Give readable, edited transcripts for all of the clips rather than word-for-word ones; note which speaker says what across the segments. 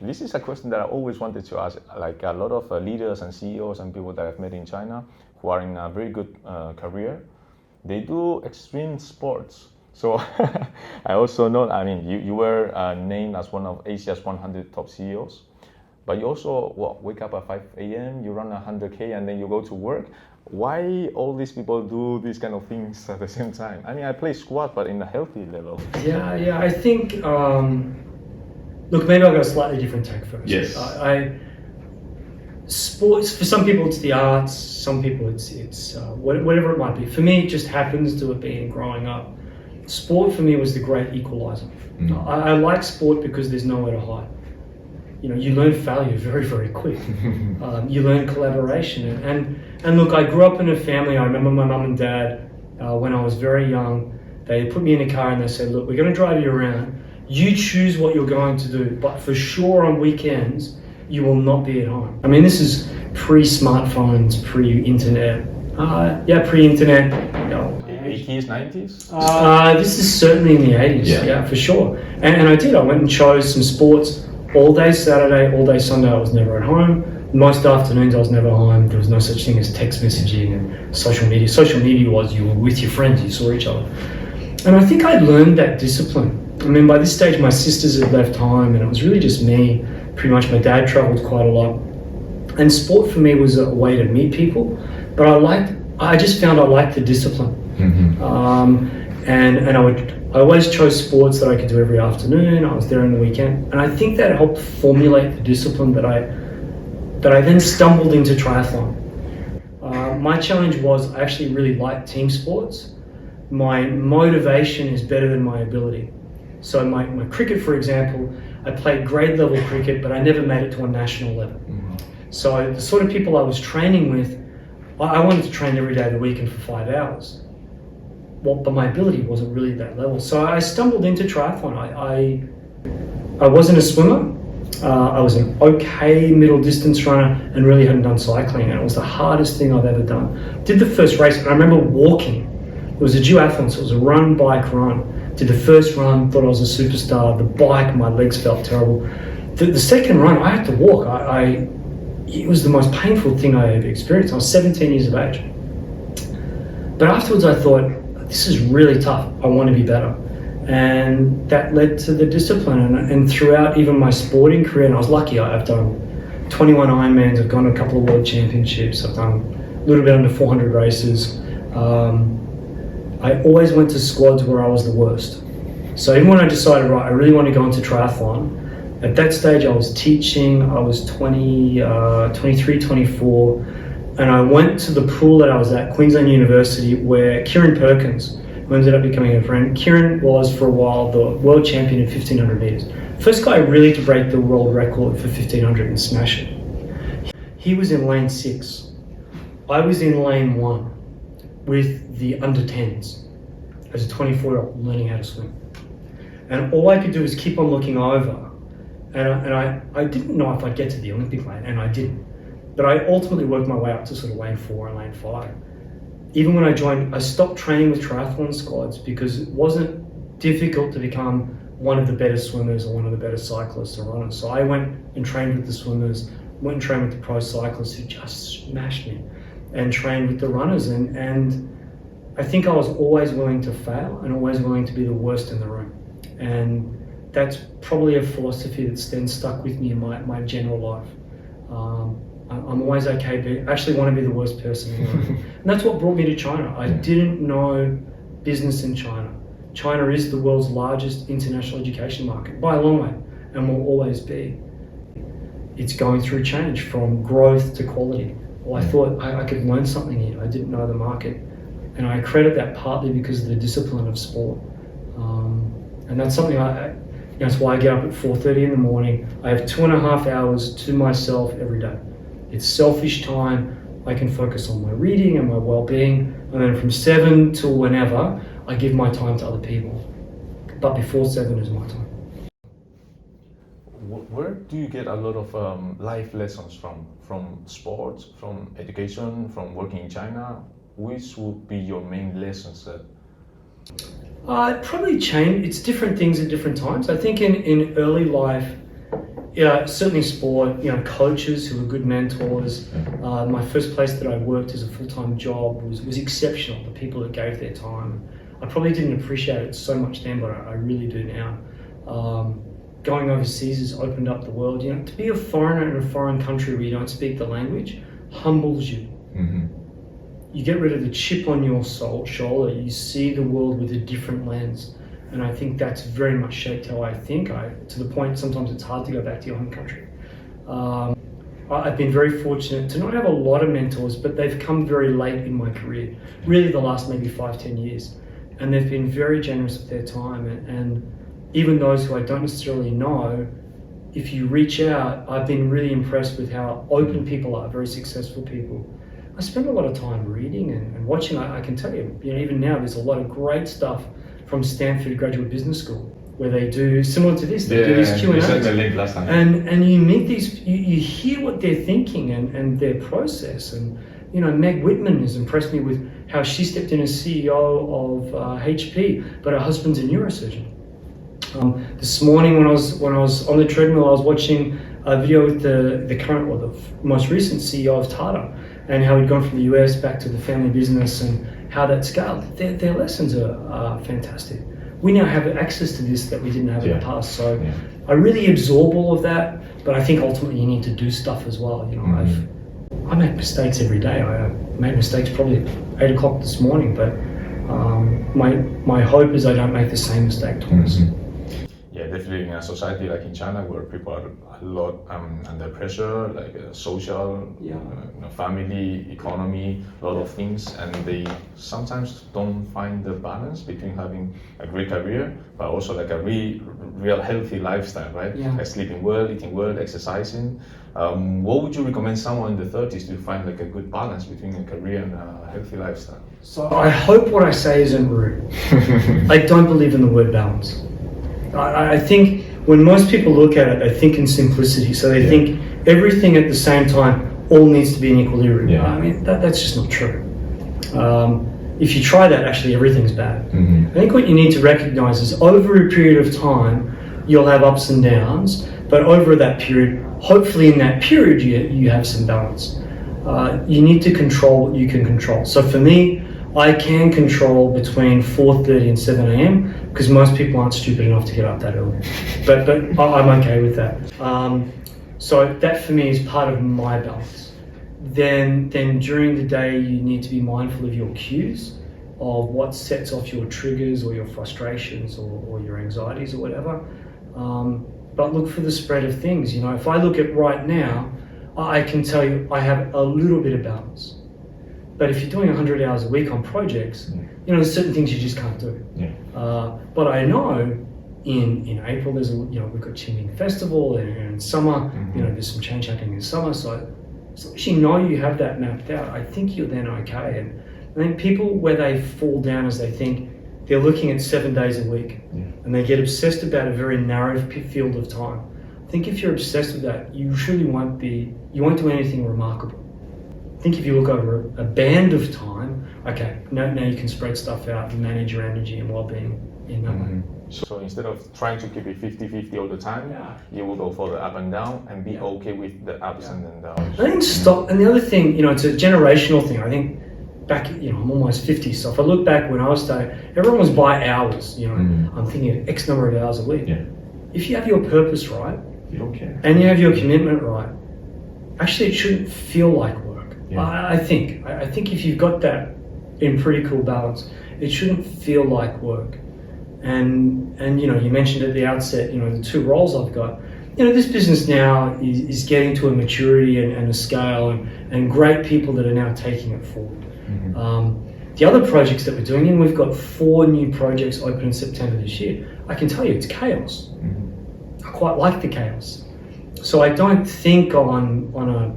Speaker 1: This is a question that I always wanted to ask. Like a lot of leaders and CEOs and people that I've met in China who are in a very good career, they do extreme sports. So I also know, I mean, you were named as one of Asia's 100 top CEOs, but you also wake up at 5 a.m., you run 100K, and then you go to work. Why all these people do these kind of things at the same time? I mean, I play squat, but in a healthy level.
Speaker 2: Yeah. I think, look, maybe I'll go a slightly different take first.
Speaker 1: Yes.
Speaker 2: Sports, for some people it's the arts, some people it's whatever it might be. For me, it just happens to have been growing up. Sport for me was the great equalizer. I like sport because there's nowhere to hide. You know, you learn failure very, very quick. You learn collaboration. And look, I grew up in a family. I remember my mum and dad, when I was very young, they put me in a car and they said, look, we're going to drive you around. You choose what you're going to do, but for sure on weekends, you will not be at home. I mean, this is pre-smartphones, pre-internet. Pre-internet.
Speaker 1: 80s, 90s?
Speaker 2: This is certainly in the 80s, yeah for sure. And I did. I went and chose some sports all day Saturday, all day Sunday. I was never at home. Most afternoons I was never home. There was no such thing as text messaging and social media. Social media was you were with your friends, you saw each other. And I think I learned that discipline. I mean, by this stage my sisters had left home and it was really just me. Pretty much my dad travelled quite a lot. And sport for me was a way to meet people. But I just found I liked the discipline. And I always chose sports that I could do every afternoon. I was there on the weekend, and I think that helped formulate the discipline that I then stumbled into triathlon. My challenge was I actually really liked team sports. My motivation is better than my ability. So my cricket, for example, I played grade level cricket, but I never made it to a national level. So the sort of people I was training with, I wanted to train every day of the week and for 5 hours. Well, but my ability wasn't really at that level. So I stumbled into triathlon. I wasn't a swimmer. I was an okay middle distance runner and really hadn't done cycling. And it was the hardest thing I've ever done. Did the first race, and I remember walking. It was a duathlon, so it was a run, bike, run. Did the first run, thought I was a superstar. The bike, my legs felt terrible. The second run, I had to walk. It was the most painful thing I ever experienced. I was 17 years of age. But afterwards I thought, this is really tough. I want to be better. And that led to the discipline. And throughout even my sporting career, and I was lucky, I've done 21 Ironmans, I've gone to a couple of world championships, I've done a little bit under 400 races. I always went to squads where I was the worst. So even when I decided, right, I really want to go into triathlon, at that stage I was teaching, I was 23, 24, and I went to the pool that I was at, Queensland University, where Kieran Perkins, who ended up becoming a friend, Kieran was for a while the world champion in 1500 metres. First guy really to break the world record for 1500 and smash it. He was in lane 6. I was in lane 1 with the under 10s as a 24-year-old learning how to swim. And all I could do was keep on looking over. And I didn't know if I'd get to the Olympic lane, and I didn't. But I ultimately worked my way up to sort of lane 4 and lane 5. Even when I joined, I stopped training with triathlon squads because it wasn't difficult to become one of the better swimmers or one of the better cyclists or runners. So I went and trained with the swimmers, went and trained with the pro cyclists who just smashed me, and trained with the runners. And I think I was always willing to fail and always willing to be the worst in the room. And that's probably a philosophy that's then stuck with me in my general life. I'm always okay, but I actually want to be the worst person in the room. And that's what brought me to China. I didn't know business in China. China is the world's largest international education market by a long way, and will always be. It's going through change from growth to quality. Well, I thought I could learn something here. I didn't know the market. And I credit that partly because of the discipline of sport. And that's something that's why I get up at 4:30 in the morning. I have 2.5 hours to myself every day. It's selfish time. I can focus on my reading and my well-being. And then from 7 till whenever, I give my time to other people. But before 7 is my time.
Speaker 1: Where do you get a lot of life lessons from? From sports, from education, from working in China? Which would be your main lessons there?
Speaker 2: It probably changed. It's different things at different times. I think in early life, Yeah, certainly sport, coaches who were good mentors. My first place that I worked as a full-time job was exceptional, the people that gave their time. I probably didn't appreciate it so much then, but I really do now. Going overseas has opened up the world. To be a foreigner in a foreign country where you don't speak the language humbles you.
Speaker 1: Mm-hmm.
Speaker 2: You get rid of the chip on your shoulder. You see the world with a different lens. And I think that's very much shaped how I think, to the point sometimes it's hard to go back to your home country. I've been very fortunate to not have a lot of mentors, but they've come very late in my career, really the last maybe 5-10 years. And they've been very generous with their time. And even those who I don't necessarily know, if you reach out, I've been really impressed with how open people are, very successful people. I spend a lot of time reading and watching. I can tell you, even now there's a lot of great stuff from Stanford Graduate Business School, where they do similar to this. They do these Q&As.
Speaker 1: You sent the link last time.
Speaker 2: And you meet these, you hear what they're thinking and their process. And Meg Whitman has impressed me with how she stepped in as CEO of HP, but her husband's a neurosurgeon. This morning when I was on the treadmill, I was watching a video with the current or the most recent CEO of Tata, and how he'd gone from the US back to the family business and how that scaled. Their lessons are fantastic. We now have access to this that we didn't have in the past. So I really absorb all of that, but I think ultimately you need to do stuff as well. I make mistakes every day. I made mistakes probably at 8 o'clock this morning, but my hope is I don't make the same mistake twice.
Speaker 1: Mm-hmm. Yeah, definitely in a society like in China where people are a lot under pressure, like social, family, economy, a lot of things, and they sometimes don't find the balance between having a great career, but also like a real healthy lifestyle, right?
Speaker 2: Yeah.
Speaker 1: Like sleeping well, eating well, exercising. What would you recommend someone in the 30s to find like a good balance between a career and a healthy lifestyle?
Speaker 2: So I hope what I say isn't rude. I don't believe in the word balance. I think when most people look at it, they think in simplicity. So they think everything at the same time all needs to be in equilibrium.
Speaker 1: Yeah.
Speaker 2: I mean, that's just not true. If you try that, actually everything's bad.
Speaker 1: Mm-hmm.
Speaker 2: I think what you need to recognize is over a period of time, you'll have ups and downs, but over that period, hopefully in that period, you have some balance. You need to control what you can control. So for me, I can control between 4:30 and 7 a.m. because most people aren't stupid enough to get up that early. But I'm okay with that. So that for me is part of my balance. Then during the day, you need to be mindful of your cues, of what sets off your triggers or your frustrations or your anxieties or whatever. But look for the spread of things. If I look at right now, I can tell you I have a little bit of balance. But if you're doing 100 hours a week on projects, there's certain things you just can't do.
Speaker 1: Yeah.
Speaker 2: But I know in April we've got Qingming Festival, and in summer, there's some change happening in summer. So as long as you have that mapped out, I think you're then okay. And I think people where they fall down is they think they're looking at 7 days a week, and they get obsessed about a very narrow field of time. I think if you're obsessed with that, you really won't do anything remarkable. I think if you look over a band of time, okay, now you can spread stuff out and manage your energy and well-being in that way.
Speaker 1: So instead of trying to keep it 50-50 all the time, you will go for the up and down and be okay with the ups and then downs.
Speaker 2: I think stop. And the other thing, it's a generational thing. I think back, I'm almost 50, so if I look back when I was starting, everyone was by hours. I'm thinking of X number of hours a week.
Speaker 1: Yeah.
Speaker 2: If you have your purpose right,
Speaker 1: you don't care,
Speaker 2: and you have your commitment right, actually it shouldn't feel like work. I think if you've got that in pretty cool balance, it shouldn't feel like work. And you mentioned at the outset, the two roles I've got. This business now is getting to a maturity and a scale and great people that are now taking it forward. The other projects that we're doing, and we've got 4 new projects open in September this year. I can tell you it's chaos. I quite like the chaos. So I don't think on a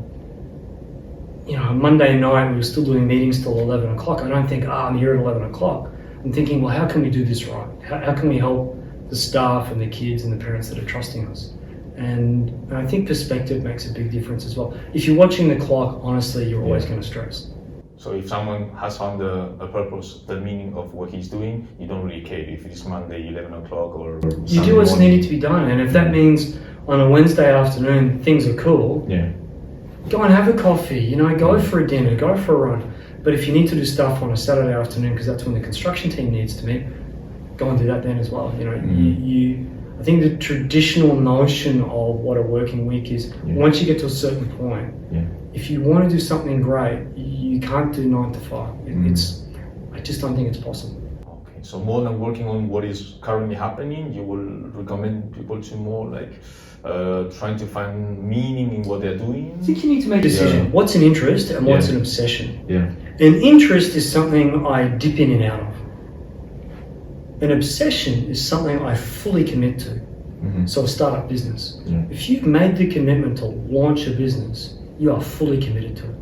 Speaker 2: Monday night we were still doing meetings till 11 o'clock. I don't think, I'm here at 11 o'clock. I'm thinking, well, how can we do this right? How can we help the staff and the kids and the parents that are trusting us? And I think perspective makes a big difference as well. If you're watching the clock, honestly, you're always going to stress.
Speaker 1: So if someone has found a purpose, the meaning of what he's doing, you don't really care if it's Monday, 11 o'clock or
Speaker 2: you do what's needed to be done. And if that means on a Wednesday afternoon things are cool,
Speaker 1: Yeah.
Speaker 2: go and have a coffee, you know, go for a dinner, go for a run. But if you need to do stuff on a Saturday afternoon because that's when the construction team needs to meet, go and do that then as well. You know, I think the traditional notion of what a working week is, once you get to a certain point, if you want to do something great, you can't do 9 to 5. I just don't think it's possible.
Speaker 1: Okay, so more than working on what is currently happening, you will recommend people to more like trying to find meaning in what they're doing?
Speaker 2: I think you need to make a decision. What's an interest and what's an obsession?
Speaker 1: Yeah.
Speaker 2: An interest is something I dip in and out of. An obsession is something I fully commit to. So a startup business. If you've made the commitment to launch a business, you are fully committed to it.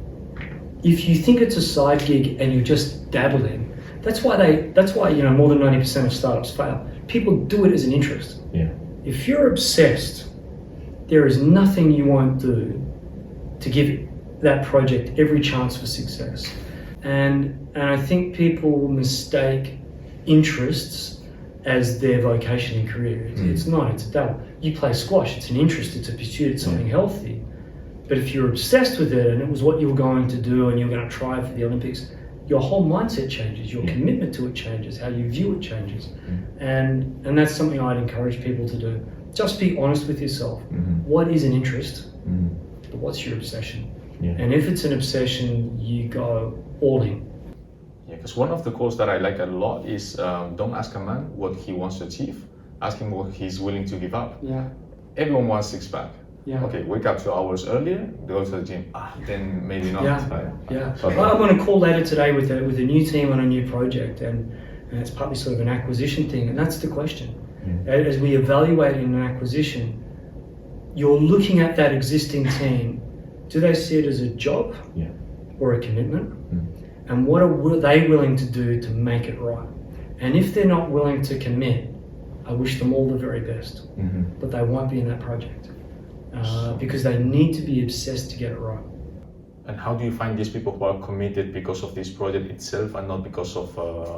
Speaker 2: If you think it's a side gig and you're just dabbling, that's why you know more than 90% of startups fail. People do it as an interest.
Speaker 1: Yeah.
Speaker 2: If you're obsessed, there is nothing you won't do to give that project every chance for success. And I think people mistake interests as their vocation and career. It's not, it's a dabble. You play squash, it's an interest, it's a pursuit, it's something healthy. But if you're obsessed with it and it was what you were going to do and you're going to try for the Olympics, your whole mindset changes, your commitment to it changes, how you view it changes. And that's something I'd encourage people to do. Just be honest with yourself. What is an interest? But what's your obsession? And if it's an obsession, you go all in.
Speaker 1: Yeah, because one of the quotes that I like a lot is don't ask a man what he wants to achieve, ask him what he's willing to give up.
Speaker 2: Yeah.
Speaker 1: Everyone wants six-pack.
Speaker 2: Yeah.
Speaker 1: Okay, wake up 2 hours earlier, go to the gym. Then maybe not.
Speaker 2: Yeah. I'm on a call later today with a new team on a new project, and it's partly sort of an acquisition thing, and that's the question. As we evaluate in an acquisition, you're looking at that existing team. Do they see it as a job or a commitment? And what are they willing to do to make it right? And if they're not willing to commit, I wish them all the very best. But they won't be in that project because they need to be obsessed to get it right.
Speaker 1: And how do you find these people who are committed because of this project itself and not because of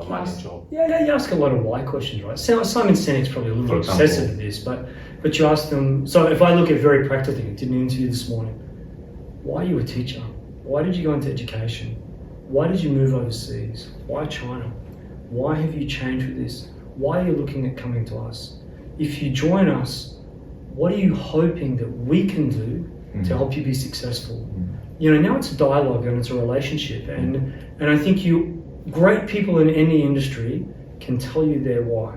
Speaker 1: money job?
Speaker 2: Yeah, you ask a lot of why questions, right? Simon Sinek's probably a little bit obsessive at this, but you ask them. So if I look at a very practical thing, I did an interview this morning. Why are you a teacher? Why did you go into education? Why did you move overseas? Why China? Why have you changed with this? Why are you looking at coming to us? If you join us, what are you hoping that we can do to help you be successful? You know, now it's a dialogue and it's a relationship, and I think great people in any industry can tell you their why.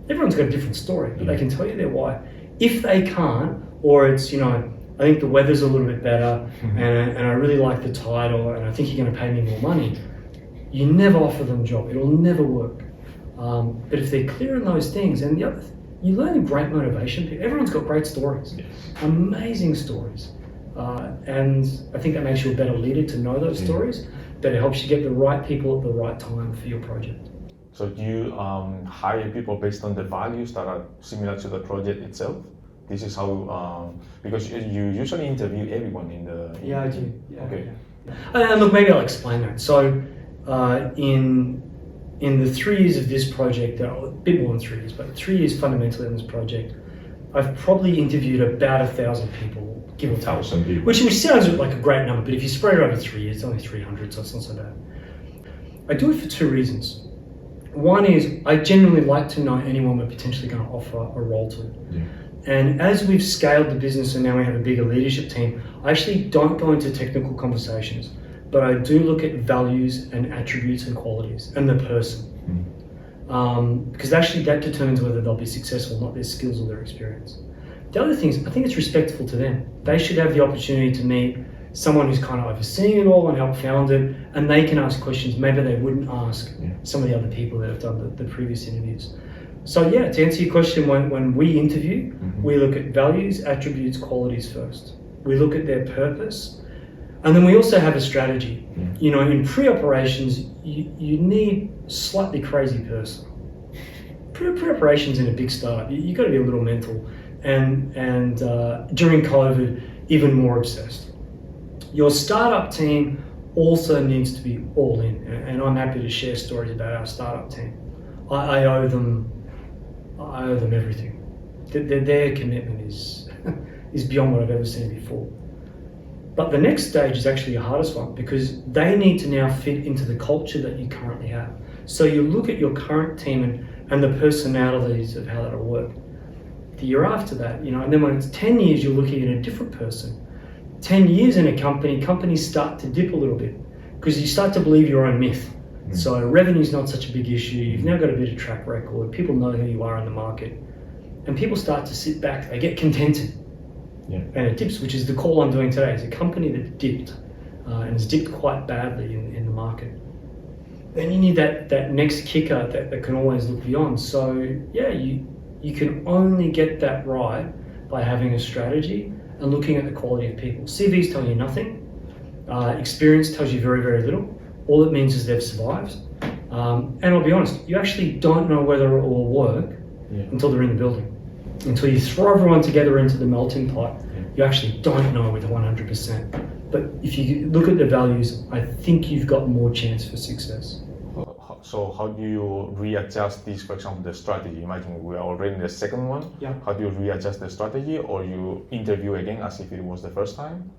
Speaker 2: Everyone's got a different story, but they can tell you their why. If they can't, or it's, you know, I think the weather's a little bit better, and I really like the title, and I think you're going to pay me more money, you never offer them a job. It'll never work. But if they're clear on those things, and the other, you learn great motivation. Everyone's got great stories, amazing stories. And I think that makes you a better leader to know those stories, but it helps you get the right people at the right time for your project.
Speaker 1: So do you hire people based on the values that are similar to the project itself? This is how, because you usually interview everyone in the...
Speaker 2: Yeah, I do. Yeah,
Speaker 1: okay.
Speaker 2: Yeah. Look, maybe I'll explain that. So in the 3 years of this project, a bit more than 3 years, but 3 years fundamentally on this project, I've probably interviewed about 1,000 people, give or take.
Speaker 1: 1,000 people.
Speaker 2: Which sounds like a great number, but if you spread it over 3 years, it's only 300, so it's not so bad. I do it for 2 reasons. One is I genuinely like to know anyone we're potentially going to offer a role to. And as we've scaled the business and now we have a bigger leadership team, I actually don't go into technical conversations, but I do look at values and attributes and qualities and the person. Because actually that determines whether they'll be successful, not their skills or their experience. The other thing is, I think it's respectful to them. They should have the opportunity to meet someone who's kind of overseeing it all and help found it, and they can ask questions maybe they wouldn't ask some of the other people that have done the previous interviews. So yeah, to answer your question, when we interview, we look at values, attributes, qualities first. We look at their purpose, and then we also have a strategy. You know, in pre-operations, you need a slightly crazy person. Pre-operations in a big startup, you got to be a little mental, and during COVID, even more obsessed. Your startup team also needs to be all in, and I'm happy to share stories about our startup team. I owe them everything. Their commitment is is beyond what I've ever seen before. But the next stage is actually the hardest one, because they need to now fit into the culture that you currently have. So you look at your current team and the personalities of how that'll work. The year after that, and then when it's 10 years, you're looking at a different person. 10 years in a company, companies start to dip a little bit because you start to believe your own myth. So revenue's not such a big issue. You've now got a bit of track record. People know who you are in the market. And people start to sit back. They get contented.
Speaker 1: Yeah.
Speaker 2: And it dips, which is the call I'm doing today. It's a company that dipped and has dipped quite badly in the market. Then you need that next kicker that can always look beyond. So yeah, you can only get that right by having a strategy and looking at the quality of people. CVs tell you nothing. Experience tells you very, very little. All it means is they've survived. And I'll be honest, you actually don't know whether it will work until they're in the building. Until you throw everyone together into the melting pot, you actually don't know with 100%. But if you look at the values, I think you've got more chance for success.
Speaker 1: So how do you readjust this, for example, the strategy? Imagine we are already in the second one.
Speaker 2: Yeah.
Speaker 1: How do you readjust the strategy, or you interview again as if it was the first time?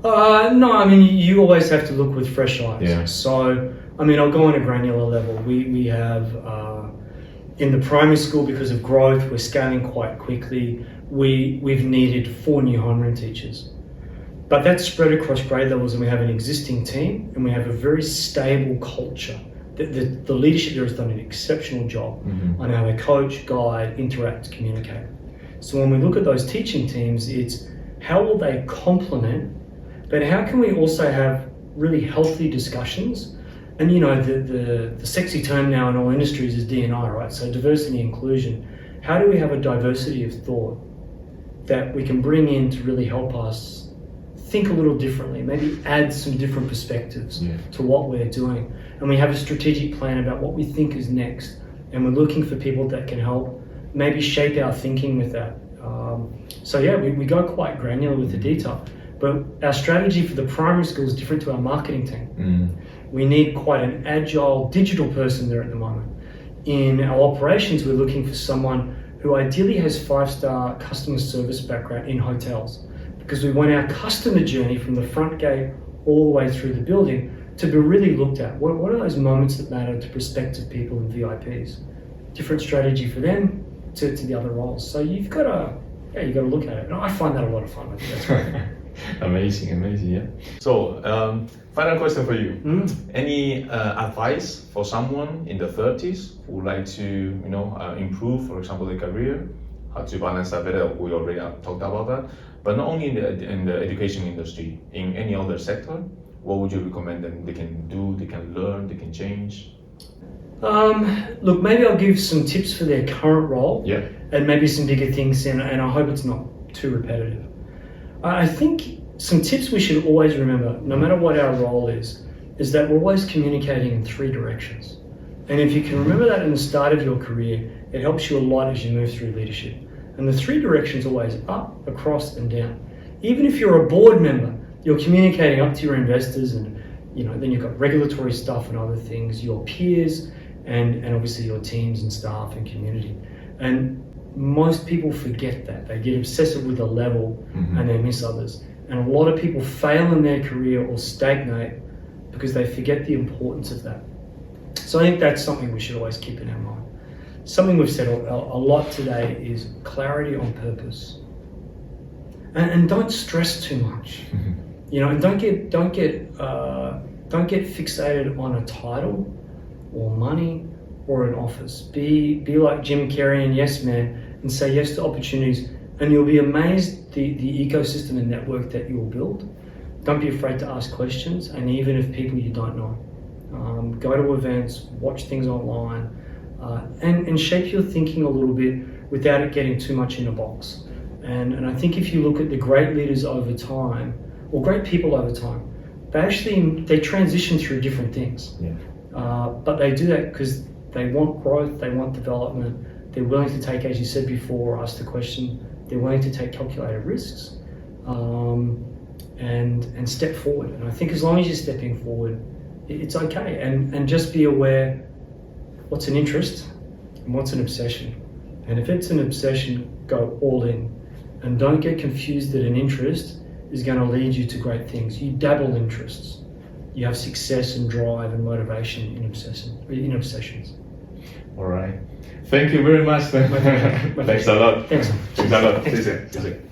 Speaker 2: No, I mean, you always have to look with fresh eyes.
Speaker 1: Yeah.
Speaker 2: So, I mean, I'll go on a granular level. We have, in the primary school, because of growth, we're scaling quite quickly. We've needed 4 new homeroom teachers. But that's spread across grade levels, and we have an existing team, and we have a very stable culture. The leadership there has done an exceptional job on how they coach, guide, interact, communicate. So when we look at those teaching teams, it's how will they complement, but how can we also have really healthy discussions? And the sexy term now in all industries is D&I, right? So diversity and inclusion. How do we have a diversity of thought that we can bring in to really help us think a little differently, maybe add some different perspectives to what we're doing. And we have a strategic plan about what we think is next. And we're looking for people that can help maybe shape our thinking with that. We go quite granular with the detail. But our strategy for the primary school is different to our marketing team. We need quite an agile digital person there at the moment. In our operations, we're looking for someone who ideally has 5-star customer service background in hotels, because we want our customer journey from the front gate all the way through the building to be really looked at. What are those moments that matter to prospective people and VIPs? Different strategy for them to the other roles. So you've got to look at it. And I find that a lot of fun. I think that's great.
Speaker 1: Amazing, yeah. So, final question for you. Any advice for someone in the 30s who would like to, improve, for example, their career, how to balance that better? We already talked about that. But not only in the education industry, in any other sector, what would you recommend them? They can do, they can learn, they can change.
Speaker 2: Look, maybe I'll give some tips for their current role, and maybe some bigger things, and I hope it's not too repetitive. I think some tips we should always remember, no matter what our role is that we're always communicating in 3 directions. And if you can remember that in the start of your career, it helps you a lot as you move through leadership. And the 3 directions are always up, across, and down. Even if you're a board member, you're communicating up to your investors, and then you've got regulatory stuff and other things, your peers, and obviously your teams and staff and community. And most people forget that. They get obsessive with a level and they miss others. And a lot of people fail in their career or stagnate because they forget the importance of that. So I think that's something we should always keep in our mind. Something we've said a lot today is clarity on purpose. And don't stress too much. And don't get fixated on a title or money or an office. Be like Jim Carrey and Yes Man and say yes to opportunities, and you'll be amazed the ecosystem and network that you'll build. Don't be afraid to ask questions, and even if people you don't know. Go to events, watch things online, and shape your thinking a little bit without it getting too much in a box. And I think if you look at the great leaders over time, or great people over time, they transition through different things. But they do that because they want growth, they want development, they're willing to take, as you said before, ask the question, they're willing to take calculated risks and step forward. And I think as long as you're stepping forward, it's okay. And just be aware what's an interest and what's an obsession. And if it's an obsession, go all in. And don't get confused that an interest is going to lead you to great things. You dabble interests. You have success and drive and motivation in obsessions.
Speaker 1: All right. Thank you very much. Thanks a lot.
Speaker 2: Thanks.
Speaker 1: Thanks a lot. Sí, sí, sí.